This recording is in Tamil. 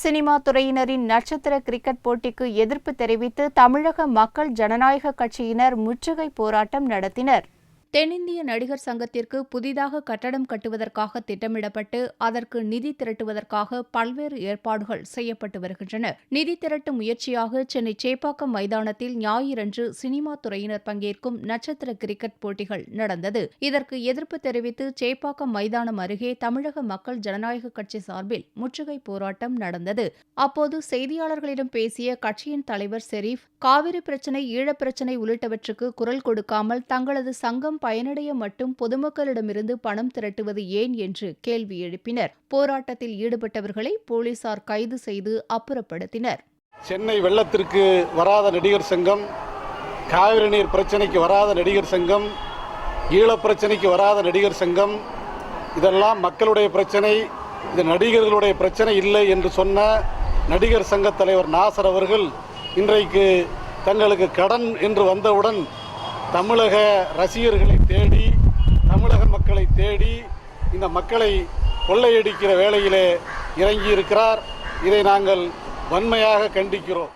சினிமா துறையினரின் நட்சத்திர கிரிக்கெட் போட்டிக்கு எதிர்ப்பு தெரிவித்து தமிழக மக்கள் ஜனநாயக கட்சியினர் முற்றுகை போராட்டம் நடத்தினர். தென்னிந்திய நடிகர் சங்கத்திற்கு புதிதாக கட்டடம் கட்டுவதற்காக திட்டமிடப்பட்டு அதற்கு நிதி திரட்டுவதற்காக பல்வேறு ஏற்பாடுகள் செய்யப்பட்டு வருகின்றன. நிதி திரட்டும் முயற்சியாக சென்னை சேப்பாக்கம் மைதானத்தில் ஞாயிறன்று சினிமா துறையினர் பங்கேற்கும் நட்சத்திர கிரிக்கெட் போட்டிகள் நடந்தது. இதற்கு எதிர்ப்பு தெரிவித்து சேப்பாக்கம் மைதானம் அருகே தமிழக மக்கள் ஜனநாயக கட்சி சார்பில் முற்றுகை போராட்டம் நடந்தது. அப்போது செய்தியாளர்களிடம் பேசிய கட்சியின் தலைவர் ஷெரீப், காவிரி பிரச்சினை, ஈழப்பிரச்சினை உள்ளிட்டவற்றுக்கு குரல் கொடுக்காமல் தங்களது சங்கம் பயனடைய மட்டும் பொதுமக்களிடமிருந்து பணம் திரட்டுவது ஏன் என்று கேள்வி எழுப்பினர். போராட்டத்தில் ஈடுபட்டவர்களை போலீசார் கைது செய்து அப்புறப்படுத்தினர். சென்னை வெள்ளத்திற்கு வராத நடிகர் சங்கம், காவிரி நீர் பிரச்சனைக்கு வராத நடிகர் சங்கம், ஈழப்பிரச்சனைக்கு வராத நடிகர் சங்கம், இதெல்லாம் மக்களுடைய பிரச்சனை, இது நடிகர்களுடைய பிரச்சனை இல்லை என்று சொன்ன நடிகர் சங்க தலைவர் நாசர் அவர்கள் இன்றைக்கு தங்களுக்கு கடன் என்று வந்தவுடன் தமிழக ரசிகர்களை தேடி, தமிழக மக்களை தேடி இந்த மக்களை கொள்ளையடிக்கிற வேளையிலே இறங்கியிருக்கிறார். இதை நாங்கள் வன்மையாக கண்டிக்கிறோம்.